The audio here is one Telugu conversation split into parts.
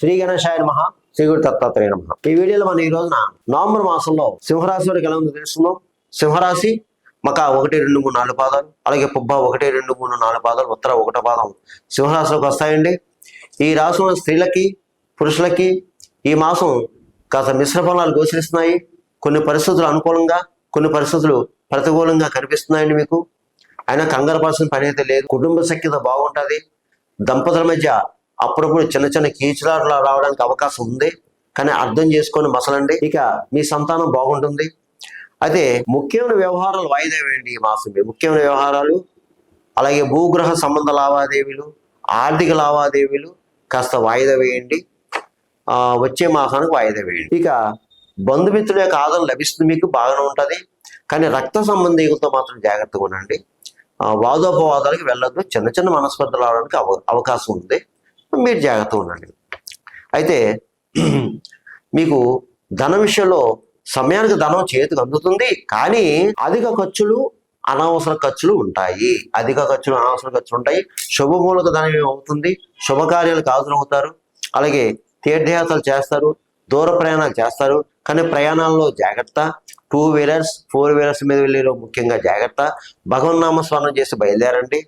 శ్రీ గణేశాయ నమః, శ్రీ గురు దత్తాత్రేయ నమః. ఈ వీడియోలో మనం ఈ రోజున నవంబర్ మాసంలో సింహరాశి వారికి ఎలా ఉందో తెలుసుకుందాం. సింహరాశి మక 1, 2, 3, 4 పాదాలు, అలాగే పుబ్బ 1, 2, 3, 4 పాదాలు, ఉత్తర 1 పాదం సింహరాశిలోకి వస్తాయండి. ఈ రాశిలో స్త్రీలకి పురుషులకి ఈ మాసం కాస్త మిశ్ర ఫలాలు గోచరిస్తున్నాయి. కొన్ని పరిస్థితులు అనుకూలంగా, కొన్ని పరిస్థితులు ప్రతికూలంగా కనిపిస్తున్నాయండి మీకు. అయినా కంగారు పడాల్సిన పని అయితే లేదు. కుటుంబ సఖ్యత బాగుంటుంది. దంపతుల మధ్య అప్పుడప్పుడు చిన్న చిన్న కీచులాటలు రావడానికి అవకాశం ఉంది, కానీ అర్థం చేసుకొని మసలండి. ఇక మీ సంతానం బాగుంటుంది. అయితే ముఖ్యమైన వ్యవహారాలు వాయిదా వేయండి ఈ మాసం. ముఖ్యమైన వ్యవహారాలు, అలాగే భూగ్రహ సంబంధ లావాదేవీలు, ఆర్థిక లావాదేవీలు కాస్త వాయిదా వేయండి. వచ్చే మాసానికి వాయిదా వేయండి. ఇక బంధుమిత్రుల యొక్క ఆదరణ లభిస్తుంది, మీకు బాగానే ఉంటుంది. కానీ రక్త సంబంధికులతో మాత్రం జాగ్రత్తగా ఉండండి. వాదోపవాదాలకు వెళ్ళొద్దు. చిన్న చిన్న మనస్పర్ధలు రావడానికి అవకాశం ఉంది, మీరు జాగ్రత్తగా ఉండండి. అయితే మీకు ధన విషయంలో సమయానికి ధనం చేతికి అందుతుంది, కానీ అధిక ఖర్చులు అనవసర ఖర్చులు ఉంటాయి. అనవసర ఖర్చులు ఉంటాయి. శుభమూలక ధనం ఏమవుతుంది, శుభకార్యాలకు హాజరవుతారు. అలాగే తీర్థయాత్రలు చేస్తారు, దూర ప్రయాణాలు చేస్తారు. కానీ ప్రయాణాల్లో జాగ్రత్త. 2 వీలర్స్ 4 వీలర్స్ మీద వెళ్ళేలో ముఖ్యంగా జాగ్రత్త. భగవన్నామ స్మరణ చేసి బయలుదేరండి.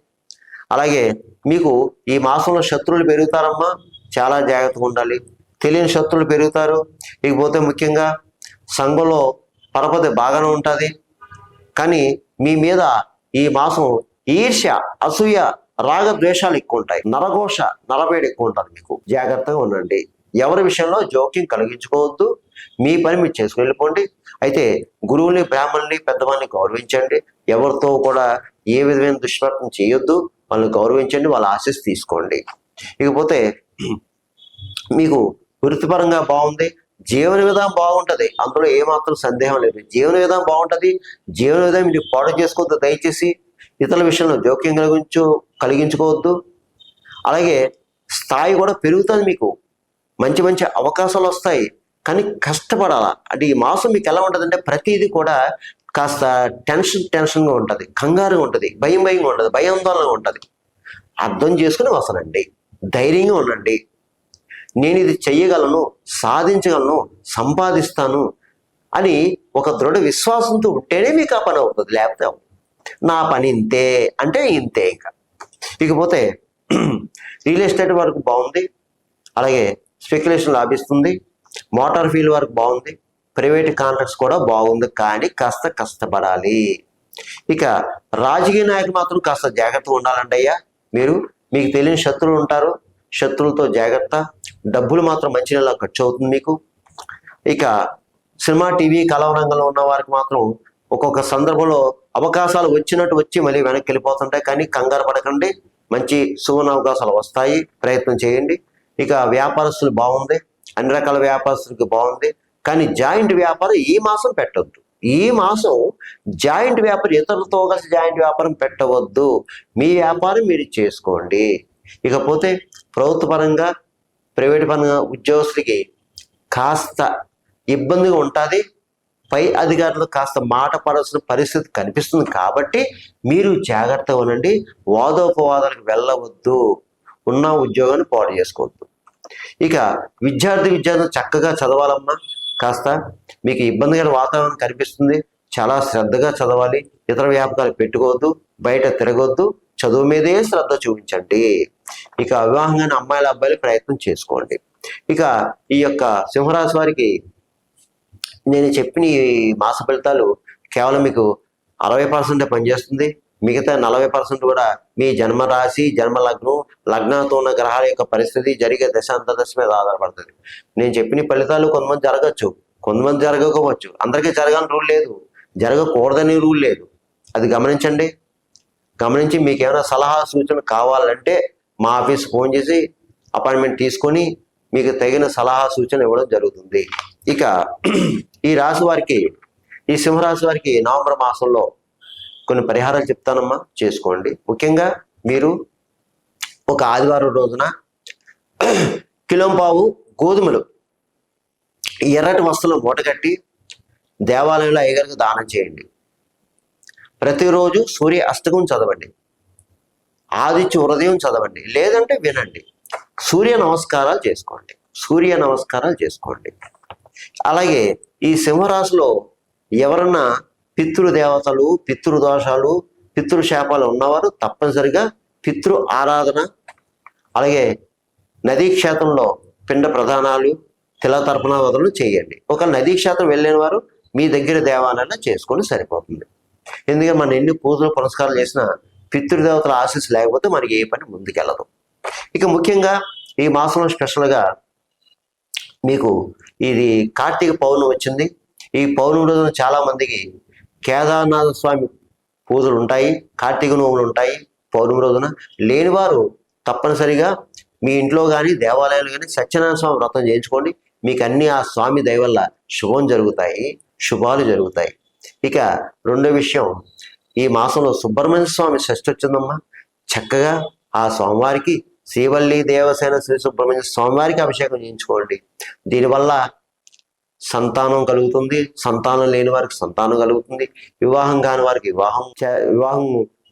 అలాగే మీకు ఈ మాసంలో శత్రువులు పెరుగుతారమ్మా, చాలా జాగ్రత్తగా ఉండాలి. తెలియని శత్రువులు పెరుగుతారు. ఇకపోతే ముఖ్యంగా సంఘంలో పరపతి బాగానే ఉంటుంది, కానీ మీ మీద ఈ మాసం ఈర్ష్య, అసూయ, రాగద్వేషాలు ఎక్కువ ఉంటాయి. నరఘోష, నరవేడి ఎక్కువ ఉంటుంది. మీకు జాగ్రత్తగా ఉండండి. ఎవరి విషయంలో జోక్యం కలిగించుకోవద్దు. మీ పని మీరు చేసుకుని వెళ్ళిపోండి. అయితే గురువుని, బ్రాహ్మణుని, పెద్దవాళ్ళని గౌరవించండి. ఎవరితో కూడా ఏ విధమైన దుష్ప్రయత్నం చేయొద్దు. వాళ్ళని గౌరవించండి, వాళ్ళ ఆశీస్ తీసుకోండి. ఇకపోతే మీకు వృత్తిపరంగా బాగుంది. జీవన విధానం బాగుంటుంది, అందులో ఏమాత్రం సందేహం లేదు. జీవన విధానం బాగుంటుంది. జీవన విధానం మీరు పాడు చేసుకోవద్దు. దయచేసి ఇతరుల విషయంలో జోక్యం కలిగించుకోవద్దు. అలాగే స్థాయి కూడా పెరుగుతుంది. మీకు మంచి మంచి అవకాశాలు వస్తాయి, కానీ కష్టపడాలా. అంటే ఈ మాసం మీకు ఎలా ఉంటుంది అంటే ప్రతిదీ కూడా కాస్త టెన్షన్గా ఉంటుంది, కంగారుగా ఉంటుంది, భయంగా ఉంటుంది, భయాందోళనగా ఉంటుంది. అర్థం చేసుకుని వస్తానండి. ధైర్యంగా ఉండండి. నేను ఇది చెయ్యగలను, సాధించగలను, సంపాదిస్తాను అని ఒక దృఢ విశ్వాసంతో ఉంటేనే మీకు ఆ పని అవుతుంది. లేకపోతే నా పని ఇంతే అంటే ఇంతే. ఇకపోతే రియల్ ఎస్టేట్ వరకు బాగుంది. అలాగే స్పెక్యులేషన్ లాభిస్తుంది. మోటార్ ఫీల్డ్ వరకు బాగుంది. ప్రైవేట్ కాంట్రాక్ట్స్ కూడా బాగుంది, కానీ కాస్త కష్టపడాలి. ఇక రాజకీయ నాయకులు మాత్రం కాస్త జాగ్రత్తగా ఉండాలండి అయ్యా. మీకు తెలియని శత్రువులు ఉంటారు, శత్రువులతో జాగ్రత్త. డబ్బులు మాత్రం మంచి నెల ఖర్చు అవుతుంది మీకు. ఇక సినిమా, టీవీ, కళా రంగంలో ఉన్న వారికి మాత్రం ఒక్కొక్క సందర్భంలో అవకాశాలు వచ్చినట్టు వచ్చి మళ్ళీ వెనక్కి వెళ్ళిపోతుంటాయి, కానీ కంగారు పడకండి. మంచి సువర్ణ అవకాశాలు వస్తాయి, ప్రయత్నం చేయండి. ఇక వ్యాపారస్తులు బాగుంది, అన్ని రకాల వ్యాపారస్తులకి బాగుంది. కానీ జాయింట్ వ్యాపారం ఈ మాసం పెట్టవద్దు. ఈ మాసం జాయింట్ వ్యాపారం, ఇతరులతో కలిసి జాయింట్ వ్యాపారం పెట్టవద్దు. మీ వ్యాపారం మీరు చేసుకోండి. ఇకపోతే ప్రభుత్వ పరంగా, ప్రైవేట్ పరంగా ఉద్యోగస్తులకి కాస్త ఇబ్బందిగా ఉంటుంది. పై అధికారులు కాస్త మాట పడాల్సిన పరిస్థితి కనిపిస్తుంది, కాబట్టి మీరు జాగ్రత్తగా ఉండండి. వాదోపవాదాలకు వెళ్ళవద్దు. ఉన్న ఉద్యోగాన్ని పాడు చేసుకోవద్దు. ఇక విద్యార్థులు చక్కగా చదవాలమ్మా. కాస్త మీకు ఇబ్బందిగా వాతావరణం కనిపిస్తుంది, చాలా శ్రద్ధగా చదవాలి. ఇతర వ్యాపకాలు పెట్టుకోవద్దు, బయట తిరగొద్దు. చదువు మీదే శ్రద్ధ చూపించండి. ఇక వివాహంగానే అమ్మాయిల అబ్బాయిలు ప్రయత్నం చేసుకోండి. ఇక ఈ యొక్క సింహరాశి వారికి నేను చెప్పిన ఈ మాస ఫలితాలు కేవలం మీకు 60% పనిచేస్తుంది. మిగతా 40% కూడా మీ జన్మరాశి, జన్మ లగ్నం, లగ్నంతో ఉన్న గ్రహాల యొక్క పరిస్థితి, జరిగే దశాంతదశ మీద ఆధారపడుతుంది. నేను చెప్పిన ఫలితాలు కొంతమంది జరగచ్చు, కొంతమంది జరగకపోవచ్చు. అందరికీ జరగాలని రూల్ లేదు, జరగకూడదని రూల్ లేదు. అది గమనించండి. గమనించి మీకు ఏమైనా సలహా సూచన కావాలంటే మా ఆఫీస్ ఫోన్ చేసి అపాయింట్మెంట్ తీసుకొని మీకు తగిన సలహా సూచన ఇవ్వడం జరుగుతుంది. ఇక ఈ రాశి వారికి, ఈ సింహరాశి వారికి నవంబర్ మాసంలో కొన్ని పరిహారాలు చెప్తానమ్మా, చేసుకోండి. ముఖ్యంగా మీరు ఒక ఆదివారం రోజున కిలోంపావు గోధుమలు ఎర్రటి వస్తువులు మూటగట్టి దేవాలయంలో అయ్యగారికి దానం చేయండి. ప్రతిరోజు సూర్య అష్టకం చదవండి, ఆదిత్య హృదయం చదవండి, లేదంటే వినండి. సూర్య నమస్కారాలు చేసుకోండి. సూర్య నమస్కారాలు చేసుకోండి. అలాగే ఈ సింహరాశిలో ఎవరన్నా పితృదేవతలు, పితృదోషాలు, పితృశాపాలు ఉన్నవారు తప్పనిసరిగా పితృ ఆరాధన, అలాగే నదీ క్షేత్రంలో పిండ ప్రదానాలు, తిల తర్పణావదలు చేయండి. ఒక నదీ క్షేత్రం వెళ్ళిన వారు మీ దగ్గర దేవాలయాల్లో చేసుకొని సరిపోతుంది. ఎందుకంటే మనం ఎన్ని పూజలు పురస్కారాలు చేసినా పితృదేవతల ఆశీస్సు లేకపోతే మనకి ఏ పని ముందుకెళ్ళదు. ఇక ముఖ్యంగా ఈ మాసంలో స్పెషల్గా మీకు ఇది కార్తీక పౌర్ణమి వచ్చింది. ఈ పౌర్ణమి రోజున చాలా మందికి కేదార్నాథ స్వామి పూజలు ఉంటాయి, కార్తీక నోములు ఉంటాయి. పౌర్ణమి రోజున లేనివారు తప్పనిసరిగా మీ ఇంట్లో కానీ దేవాలయాలు కానీ సత్యనారాయణ స్వామి వ్రతం చేయించుకోండి. మీకు అన్ని ఆ స్వామి దయ వల్ల శుభం జరుగుతాయి, శుభాలు జరుగుతాయి. ఇక రెండో విషయం, ఈ మాసంలో సుబ్రహ్మణ్య స్వామి షష్ఠి వచ్చిందమ్మా. చక్కగా ఆ స్వామివారికి శ్రీవల్లి దేవసేన శ్రీ సుబ్రహ్మణ్య స్వామివారికి అభిషేకం చేయించుకోండి. దీనివల్ల సంతానం కలుగుతుంది, సంతానం లేని వారికి సంతానం కలుగుతుంది, వివాహం కాని వారికి వివాహం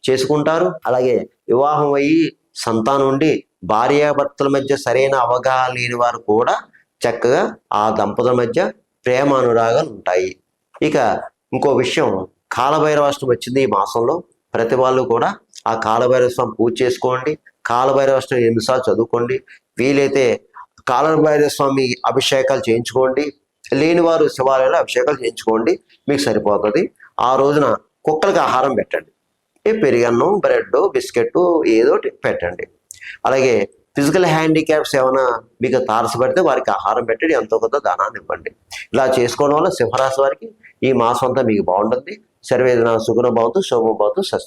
చేసుకుంటారు. అలాగే వివాహం అయ్యి సంతానం ఉండి భార్యాభర్తల మధ్య సరైన అవగాహన లేని వారు కూడా చక్కగా ఆ దంపతుల మధ్య ప్రేమ అనురాగాలు ఉంటాయి. ఇక ఇంకో విషయం, కాలభైరవాష్టమి వచ్చింది ఈ మాసంలో. ప్రతి వాళ్ళు కూడా ఆ కాలభైరవ స్వామి పూజ చేసుకోండి. కాలభైరవాష్టమి 8 సార్లు చదువుకోండి. వీలైతే కాలభైరవ స్వామి అభిషేకాలు చేయించుకోండి. లేని వారు శివాలయంలో అభిషేకాలు చేయించుకోండి, మీకు సరిపోతుంది. ఆ రోజున కుక్కలకి ఆహారం పెట్టండి. పెరుగన్నం, బ్రెడ్, బిస్కెట్ ఏదో పెట్టండి. అలాగే ఫిజికల్ హ్యాండిక్యాప్స్ ఏమైనా మీకు తారసపడితే వారికి ఆహారం పెట్టండి, ఎంతో కొంత దానాన్ని ఇవ్వండి. ఇలా చేసుకోవడం వల్ల సింహరాశి వారికి ఈ మాసం అంతా మీకు బాగుంటుంది. సర్వేదన సుగుణ భవతు, శోభం భవతు, స్వస్తి.